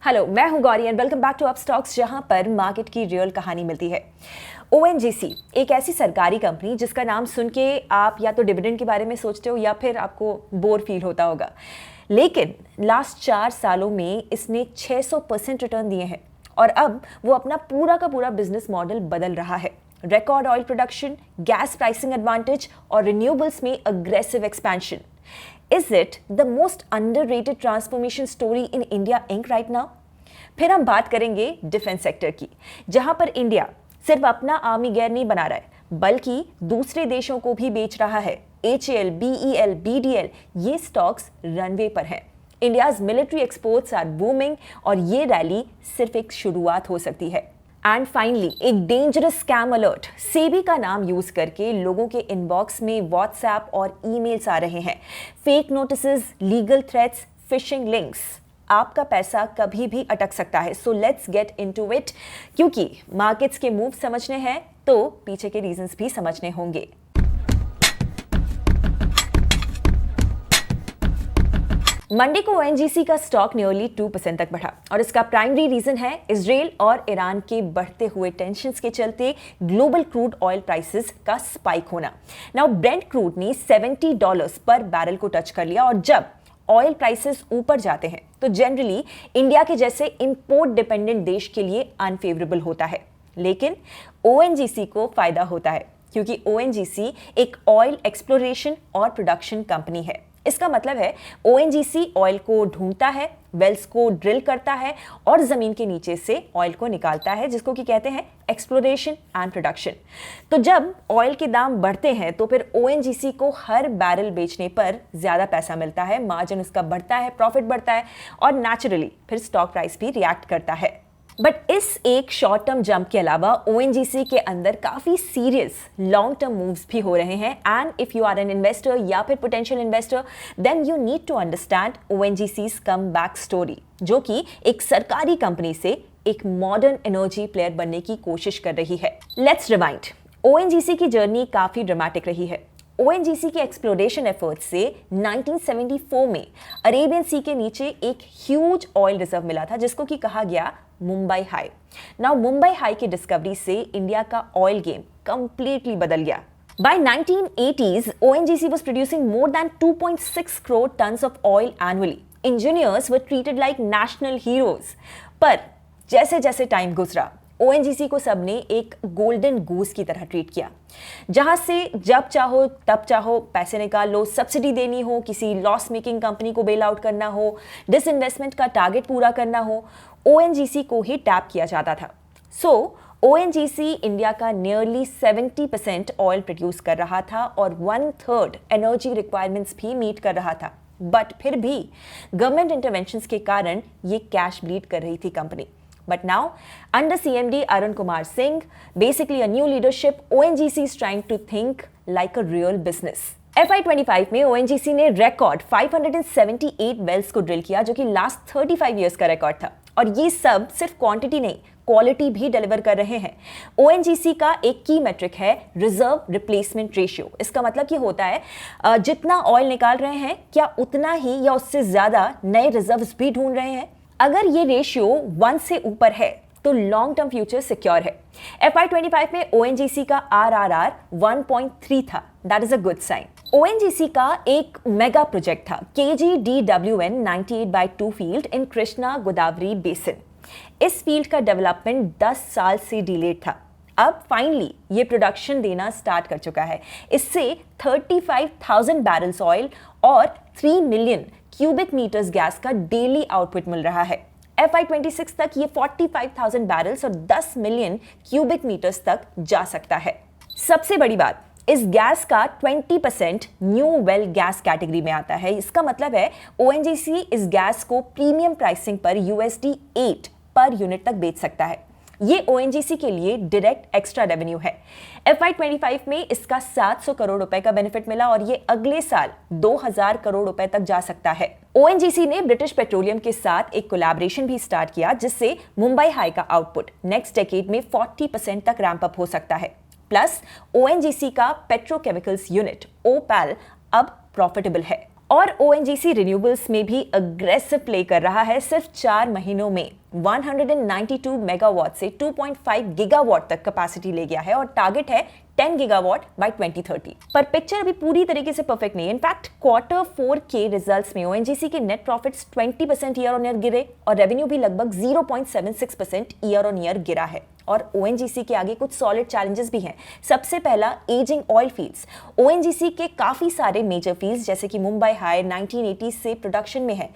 Hello, मैं हूं Gauri and welcome back to Upstox, जहां पर मार्केट की रियल कहानी मिलती है। ONGC एक ऐसी सरकारी कंपनी जिसका नाम सुन के आप या तो डिविडेंड के बारे में सोचते हो या फिर आपको बोर फील होता होगा, लेकिन लास्ट 4 सालों में इसने 600% रिटर्न दिए हैं और अब वो अपना पूरा का पूरा बिजनेस मॉडल बदल रहा है। Record oil production, gas pricing advantage और रिन्यूएबल्स में aggressive expansion. Is it the most underrated transformation story in India Inc. right now? फिर हम बात करेंगे डिफेंस सेक्टर की, जहां पर इंडिया सिर्फ अपना आर्मी गियर नहीं बना रहा है बल्कि दूसरे देशों को भी बेच रहा है। HAL, BEL, BDL ये स्टॉक्स रनवे पर हैं। India's military exports are booming और ये रैली सिर्फ एक शुरुआत हो सकती है। एंड फाइनली एक डेंजरस स्कैम अलर्ट। सेबी का नाम यूज करके लोगों के इनबॉक्स में व्हाट्सएप और ईमेल्स आ रहे हैं। Fake notices, legal threats, fishing links. आपका पैसा कभी भी अटक सकता है। So let's get into it, क्योंकि मार्केट्स के मूव समझने हैं तो पीछे के रीजंस भी समझने होंगे। मंडे को ONGC का स्टॉक नियरली 2% तक बढ़ा और इसका प्राइमरी रीजन है इजराइल और ईरान के बढ़ते हुए टेंशन्स के चलते ग्लोबल क्रूड ऑयल प्राइसेस का स्पाइक होना। नाउ ब्रेंट क्रूड ने $70 पर बैरल को टच कर लिया और जब ऑयल प्राइसेस ऊपर जाते हैं तो जनरली इंडिया के जैसे इंपोर्ट डिपेंडेंट देश के लिए अनफेवरेबल होता है, लेकिन ONGC को फायदा होता है क्योंकि ONGC एक ऑयल एक्सप्लोरेशन और प्रोडक्शन कंपनी है। इसका मतलब है ONGC ऑयल को ढूंढता है, वेल्स को ड्रिल करता है और जमीन के नीचे से ऑयल को निकालता है, जिसको कि कहते हैं एक्सप्लोरेशन एंड प्रोडक्शन। तो जब ऑयल के दाम बढ़ते हैं तो फिर ONGC को हर बैरल बेचने पर ज्यादा पैसा मिलता है, मार्जिन उसका बढ़ता है, प्रॉफिट बढ़ता है और नेचुरली फिर स्टॉक प्राइस भी रिएक्ट करता है। बट इस एक शॉर्ट टर्म जंप के अलावा ONGC के अंदर काफी सीरियस लॉन्ग टर्म मूव्स भी हो रहे हैं। And if you are an investor या फिर potential investor, then you need to understand ONGC's come back story, जो कि एक सरकारी कंपनी से एक मॉडर्न एनर्जी प्लेयर बनने की कोशिश कर रही है। Let's rewind. ONGC की जर्नी काफी ड्रामेटिक रही है। ONGC के एक्सप्लोरेशन एफर्ट्स से 1974 में अरेबियन सी के नीचे एक ह्यूज ऑयल रिजर्व मिला था, जिसको कि कहा गया Mumbai high. Now Mumbai high की डिस्कवरी से इंडिया का ऑयल गेम कंप्लीटली बदल गया। By 1980s, ONGC was producing more than 2.6 crore tons of oil annually. Engineers were treated like national heroes. पर जैसे जैसे टाइम गुजरा, ONGC को सबने एक गोल्डन गूस की तरह ट्रीट किया, जहां से जब चाहो तब चाहो पैसे निकाल लो, सब्सिडी देनी हो, किसी लॉस मेकिंग कंपनी को बेल आउट करना हो, डिसइन्वेस्टमेंट का टारगेट पूरा करना हो, ONGC को ही टैप किया जाता था। सो ONGC इंडिया का नियरली 70% ऑयल प्रोड्यूस कर रहा था और 1/3 एनर्जी रिक्वायरमेंट्स भी मीट कर रहा था। बट फिर भी गवर्नमेंट इंटरवेंशंस के कारण ये कैश ब्लीड कर रही थी company. But now, under CMD Arun Kumar Singh, basically a new leadership, ONGC is trying to think like a real business. FY25 में ONGC ने रिकॉर्ड 578 वेल्स को ड्रिल किया, जो कि लास्ट 35 इयर्स का रिकॉर्ड था। और ये सब सिर्फ क्वांटिटी नहीं, क्वालिटी भी डिलीवर कर रहे हैं। ONGC का एक की मेट्रिक है रिजर्व रिप्लेसमेंट रेशियो। इसका मतलब ये होता है जितना ऑयल निकाल रहे हैं, क्या उतना ही या उससे ज्यादा नए रिजर्व्स भी ढूंढ रहे हैं। अगर ये रेशियो 1 से ऊपर है तो लॉन्ग टर्म फ्यूचर सिक्योर है। FY25 में ONGC का RRR 1.3 था। That is a good sign. ONGC का एक मेगा प्रोजेक्ट था KGDWN 98/2 field in Krishna Godavari basin. इस फील्ड का डेवलपमेंट 10 साल से डिलेड था। अब फाइनली ये प्रोडक्शन देना स्टार्ट कर चुका है। इससे 35,000 बैरल्स ऑयल और 3 मिलियन क्यूबिक मीटर्स गैस का डेली आउटपुट मिल रहा है। FY26 तक ये 45,000 बैरल्स और 10 मिलियन क्यूबिक मीटर्स तक जा सकता है। सबसे बड़ी बात, इस गैस का 20% न्यू वेल गैस कैटेगरी में आता है। इसका मतलब है ONGC इस गैस को प्रीमियम प्राइसिंग पर $8 पर यूनिट तक बेच सकता है। ये ONGC के लिए डायरेक्ट एक्स्ट्रा रेवेन्यू है। FY25 में इसका 700 करोड़ रुपए का बेनिफिट मिला और ये अगले साल 2000 करोड़ रुपए तक जा सकता है। ONGC ने ब्रिटिश पेट्रोलियम के साथ एक कोलैबोरेशन भी स्टार्ट किया, जिससे मुंबई हाई का आउटपुट नेक्स्ट डेकेड में 40% तक रैंप अप हो सकता है। प्लस ONGC का पेट्रोकेमिकल्स यूनिट OPAL अब प्रॉफिटेबल है और ONGC रिन्यूएबल्स में भी अग्रेसिव प्ले कर रहा है। सिर्फ 4 महीनों में 192 मेगावाट से 2.5 गीगावाट तक कैपेसिटी ले गया है और टारगेट है 10 गीगावाट बाय 2030। पर पिक्चर अभी पूरी तरीके से परफेक्ट नहीं है। इनफैक्ट Q4 के रिजल्ट्स में ONGC के net profits 20% year on year गिरे और रेवेन्यू भी लगभग 0.76% ईयर ऑन ईयर गिरा है। और ONGC के आगे कुछ सॉलिड चैलेंजेस भी हैं। सबसे पहला, एजिंग ऑयल फील्ड्स। ONGC के काफी सारे मेजर फील्ड्स जैसे कि मुंबई हाई 1980 से प्रोडक्शन में है।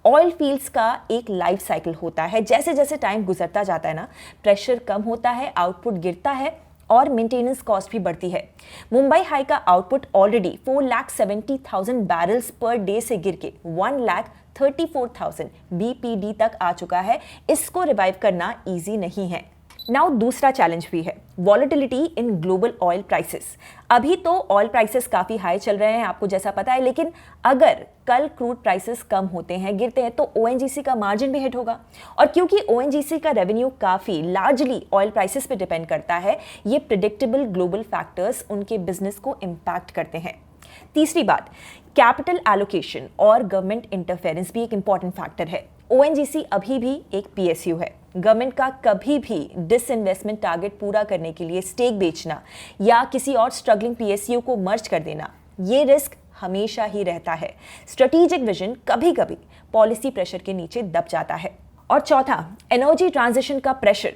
ऑयल फील्ड्स का एक लाइफ साइकिल होता है, जैसे जैसे टाइम गुजरता जाता है ना, प्रेशर कम होता है, आउटपुट गिरता है और मेंटेनेंस कॉस्ट भी बढ़ती है। मुंबई हाई का output already 4,70,000 barrels per day से गिर के 1,34,000 BPD तक आ चुका है। इसको रिवाइव करना इजी नहीं है। नाउ दूसरा चैलेंज भी है, volatility in global oil prices. अभी तो ऑयल प्राइसेस काफी हाई चल रहे हैं, आपको जैसा पता है, लेकिन अगर कल क्रूड प्राइसेस कम होते हैं, गिरते हैं, तो ONGC का मार्जिन भी हिट होगा। और क्योंकि ONGC का रेवेन्यू काफी लार्जली ऑयल प्राइसेस पे डिपेंड करता है, ये प्रिडिक्टेबल ग्लोबल फैक्टर्स उनके बिजनेस को इम्पैक्ट करते हैं। तीसरी बात, कैपिटल एलोकेशन और गवर्नमेंट इंटरफेरेंस भी एक इंपॉर्टेंट फैक्टर है। ONGC अभी भी एक PSU है। गवर्नमेंट का कभी भी डिसइन्वेस्टमेंट टारगेट पूरा करने के लिए स्टेक बेचना या किसी और स्ट्रगलिंग PSU को मर्ज कर देना, ये रिस्क हमेशा ही रहता है। स्ट्रेटेजिक विजन कभी कभी पॉलिसी प्रेशर के नीचे दब जाता है। और चौथा, एनर्जी ट्रांजिशन का प्रेशर।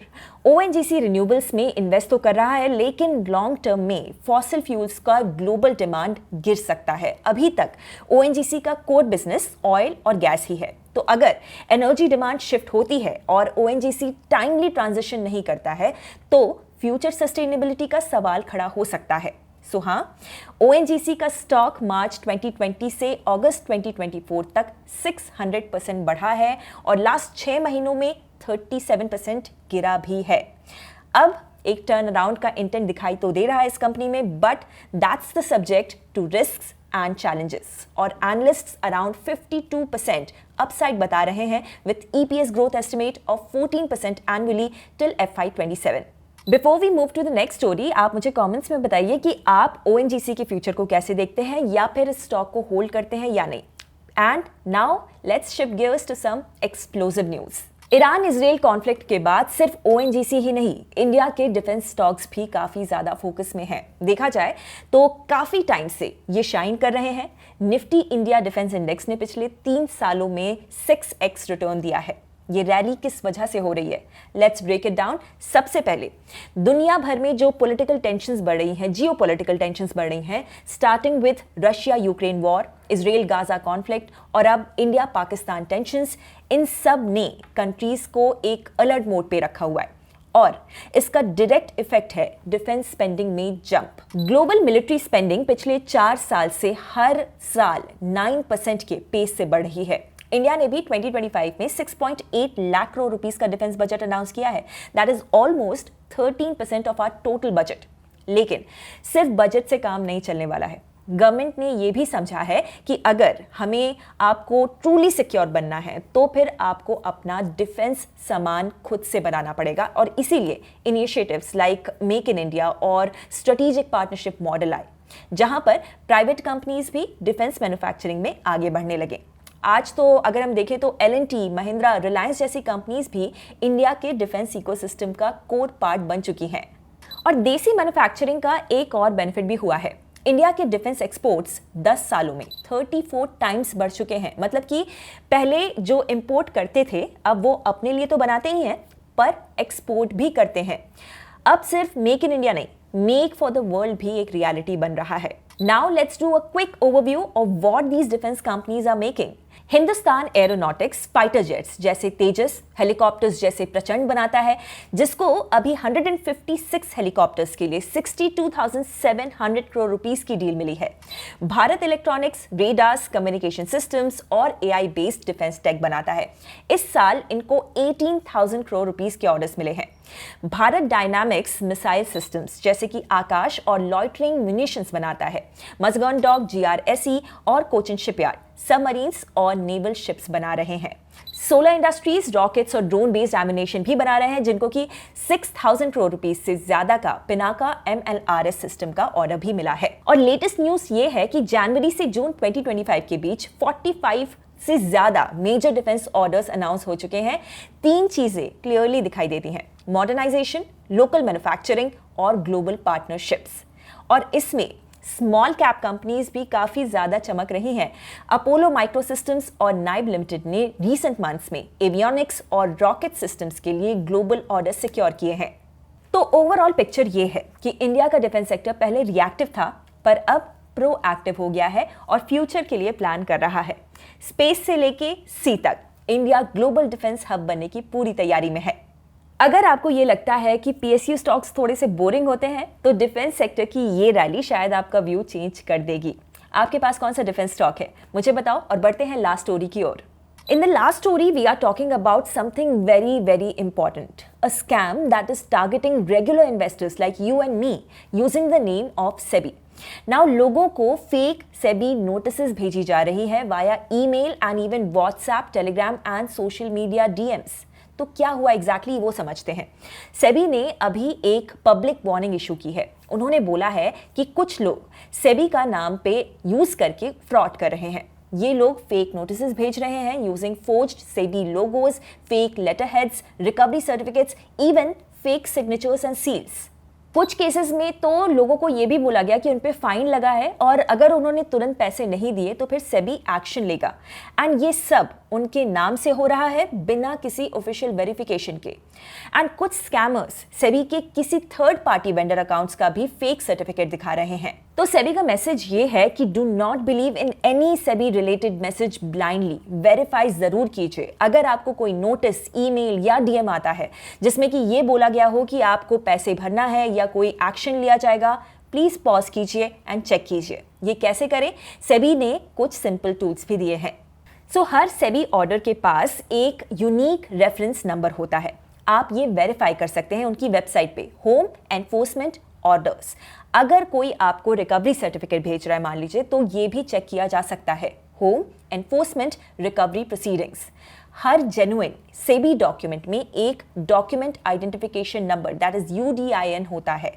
ONGC रिन्यूएबल्स में इन्वेस्ट तो कर रहा है, लेकिन लॉन्ग टर्म में फॉसिल फ्यूल्स का ग्लोबल डिमांड गिर सकता है। अभी तक ONGC का कोर बिजनेस ऑयल और गैस ही है। तो अगर एनर्जी डिमांड शिफ्ट होती है और ONGC टाइमली ट्रांजिशन नहीं करता है, तो फ्यूचर सस्टेनेबिलिटी का सवाल खड़ा हो सकता है। सो हाँ, ONGC का स्टॉक मार्च 2020 से अगस्त 2024 तक 600% बढ़ा है और लास्ट 6 महीनों में 37% गिरा भी है। अब एक टर्न अराउंड का इंटेंट दिखाई तो दे रहा है इस कंपनी में, but that's the subject to risks and challenges. और एनालिस्ट्स अराउंड 52% अपसाइड बता रहे हैं with EPS growth estimate of 14% annually till FY27। Before we move to the next story, आप मुझे कमेंट्स में बताइए कि आप ONGC के फ्यूचर को कैसे देखते हैं, या फिर इस स्टॉक को होल्ड करते हैं या नहीं। And now let's shift gears to some explosive news. Iran Israel conflict के बाद सिर्फ ONGC ही नहीं, इंडिया के डिफेंस स्टॉक्स भी काफी ज्यादा फोकस में हैं। देखा जाए तो काफी टाइम से ये शाइन कर रहे हैं। निफ्टी इंडिया डिफेंस इंडेक्स ने पिछले 3 सालों में 6x रिटर्न दिया है। ये रैली किस वजह से हो रही है? Let's break it down. सबसे पहले, दुनिया भर में जो पॉलिटिकल टेंशंस बढ़ रही हैं, जियोपॉलिटिकल टेंशंस बढ़ रही हैं, starting with Russia Ukraine war, Israel Gaza conflict और अब इंडिया पाकिस्तान टेंशंस, इन सब ने कंट्रीज को एक अलर्ट मोड पे रखा हुआ है और इसका डायरेक्ट इफेक्ट है डिफेंस स्पेंडिंग में जंप। ग्लोबल मिलिट्री स्पेंडिंग पिछले 4 साल से हर साल 9% के पेस से बढ़ रही है। इंडिया ने भी 2025 में 6.8 लाख करोड़ रुपीस का डिफेंस बजट अनाउंस किया है। That is almost 13% of our total budget. लेकिन सिर्फ बजट से काम नहीं चलने वाला है। गवर्नमेंट ने यह भी समझा है कि अगर हमें आपको ट्रूली सिक्योर बनना है, तो फिर आपको अपना डिफेंस सामान खुद से बनाना पड़ेगा। और इसीलिए initiatives like make in India और स्ट्रेटेजिक पार्टनरशिप मॉडल आए, जहां पर प्राइवेट कंपनीज भी डिफेंस मैन्युफैक्चरिंग में आगे बढ़ने लगे। आज तो अगर हम देखें तो L&T, महिंद्रा, रिलायंस जैसी कंपनीज भी इंडिया के डिफेंस इकोसिस्टम का कोर पार्ट बन चुकी हैं। और देसी मैन्युफैक्चरिंग का एक और बेनिफिट भी हुआ है। इंडिया के डिफेंस एक्सपोर्ट्स 10 सालों में 34 टाइम्स बढ़ चुके हैं। मतलब कि पहले जो इंपोर्ट करते थे, अब वो अपने लिए तो बनाते ही हैं, पर एक्सपोर्ट भी करते हैं। अब सिर्फ मेक इन इंडिया नहीं, मेक फॉर द वर्ल्ड भी एक रियलिटी बन रहा है। Now let's do a quick overview of what these defence companies are making. Hindustan aeronautics fighter jets जैसे तेजस, हेलीकॉप्टर्स जैसे प्रचंड बनाता है, जिसको अभी 156 हेलीकॉप्टर्स के लिए 62,700 करोड़ रुपीस की डील मिली है। Bharat electronics radars, communication systems और AI बेस्ड डिफेंस टेक बनाता है। इस साल इनको 18,000 करोड़ रुपीस के ऑर्डर्स मिले हैं। भारत डायनामिक्स मिसाइल सिस्टम्स जैसे कि आकाश और लॉइटरिंग म्यूनिशंस बनाता है। मजगान डॉक, GRSE और कोचिन शिपयार्ड सबमरीन्स और नेवल शिप्स बना रहे हैं। सोलर इंडस्ट्रीज रॉकेट्स और ड्रोन बेस्ड एमिनेशन भी बना रहे हैं, जिनको कि 6,000 करोड़ रुपीस से ज्यादा का पिनाका MLRS सिस्टम का ऑर्डर भी मिला है। और लेटेस्ट न्यूज ये है कि जनवरी से जून 2025 के बीच 45 से ज्यादा मेजर डिफेंस ऑर्डर्स अनाउंस हो चुके हैं। 3 चीजें क्लियरली दिखाई देती हैं: मॉडर्नाइजेशन, लोकल मैन्युफैक्चरिंग और ग्लोबल पार्टनरशिप्स। और इसमें स्मॉल कैप कंपनीज भी काफी ज्यादा चमक रही हैं। अपोलो माइक्रोसिस्टम्स और नाइब लिमिटेड ने रीसेंट मंथ्स में एवियोनिक्स और रॉकेट सिस्टम्स के लिए ग्लोबल ऑर्डर सिक्योर किए हैं। तो ओवरऑल पिक्चर ये है कि इंडिया का डिफेंस सेक्टर पहले रिएक्टिव था, पर अब प्रोएक्टिव हो गया है और फ्यूचर के लिए प्लान कर रहा है। स्पेस से लेके सी तक इंडिया ग्लोबल डिफेंस हब बनने की पूरी तैयारी में है। अगर आपको ये लगता है कि PSU स्टॉक्स थोड़े से बोरिंग होते हैं, तो डिफेंस सेक्टर की ये रैली शायद आपका व्यू चेंज कर देगी। आपके पास कौन सा डिफेंस स्टॉक है, मुझे बताओ और बढ़ते हैं लास्ट स्टोरी की ओर। In the last story, we are talking about something very, very important. A scam that is targeting regular investors like you and me using the name of SEBI. Now, लोगों को fake SEBI notices भेजी जा रही है via email and even WhatsApp, Telegram and social media DMs. तो क्या हुआ exactly वो समझते हैं। सेबी ने अभी एक पब्लिक वार्निंग इशू की है। उन्होंने बोला है कि कुछ लोग सेबी का नाम पे यूज करके फ्रॉड कर रहे हैं। ये लोग फेक नोटिसेस भेज रहे हैं using forged SEBI logos, fake letter heads, recovery certificates, even fake signatures and seals. कुछ केसेस में तो लोगों को यह भी बोला गया कि उन पे फाइन लगा है और अगर उन्होंने तुरंत पैसे नहीं दिए तो फिर सेबी एक्शन लेगा। एंड ये सब उनके नाम से हो रहा है बिना किसी ऑफिशियल वेरिफिकेशन के। एंड कुछ स्कैमर्स सेबी के किसी थर्ड पार्टी वेंडर अकाउंट्स का भी फेक सर्टिफिकेट दिखा रहे हैं। तो सेबी का मैसेज ये है कि do not believe in any SEBI related message blindly, verify जरूर कीजिए। अगर आपको कोई नोटिस, ईमेल या डीएम आता है जिसमें कि ये बोला गया हो कि आपको पैसे भरना है या कोई एक्शन लिया जाएगा, प्लीज पॉज कीजिए एंड चेक कीजिए। ये कैसे करें? सेबी ने कुछ सिंपल टूल्स भी दिए हैं। हर सेबी ऑर्डर के पास एक यूनिक रेफरेंस नंबर होता है। आप ये वेरीफाई कर सकते हैं उनकी वेबसाइट पे, होम एनफोर्समेंट ऑर्डर्स। अगर कोई आपको रिकवरी सर्टिफिकेट भेज रहा है मान लीजिए, तो ये भी चेक किया जा सकता है, होम एनफोर्समेंट रिकवरी प्रोसीडिंग्स। हर जेन्युइन सेबी डॉक्यूमेंट में एक document identification number that is UDIN होता है।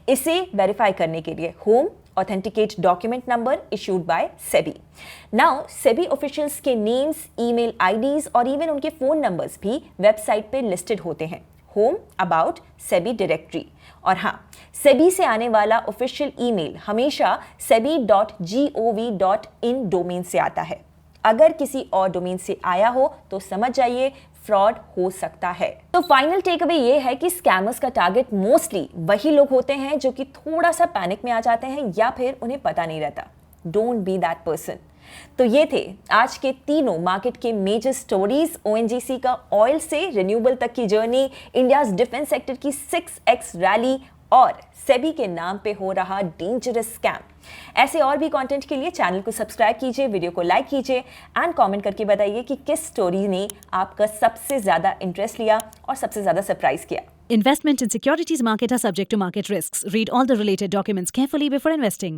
इसे वेरीफाई करने के लिए home authenticate document number issued by SEBI. Now SEBI officials के नेम्स, ईमेल आईडीज और इवन उनके फोन नंबर्स भी वेबसाइट पे लिस्टेड होते हैं, होम अबाउट सेबी डायरेक्टरी। और हाँ, सेबी से आने वाला ऑफिशियल ईमेल हमेशा sebi.gov.in डोमेन से आता है। अगर किसी और डोमेन से आया हो तो समझ जाइए फ्रॉड हो सकता है। तो फाइनल टेक अवे ये है कि स्कैमर्स का टारगेट मोस्टली वही लोग होते हैं जो कि थोड़ा सा पैनिक में आ जाते हैं या फिर उन्हें पता नहीं रहता। Don't be that person. तो ये थे आज के तीनों मार्केट के मेजर स्टोरीज। ONGC का ऑयल से रिन्यूएबल तक की जर्नी, इंडियाज डिफेंस सेक्टर की 6x रैली और सेबी के नाम पे हो रहा डेंजरस स्कैम। ऐसे और भी कंटेंट के लिए चैनल को सब्सक्राइब कीजिए, वीडियो को लाइक कीजिए एंड कमेंट करके बताइए कि किस स्टोरी ने आपका सबसे ज्यादा इंटरेस्ट लिया और सबसे ज्यादा सरप्राइज किया। Investment in securities market are subject to market risks. Read all the related documents carefully before investing.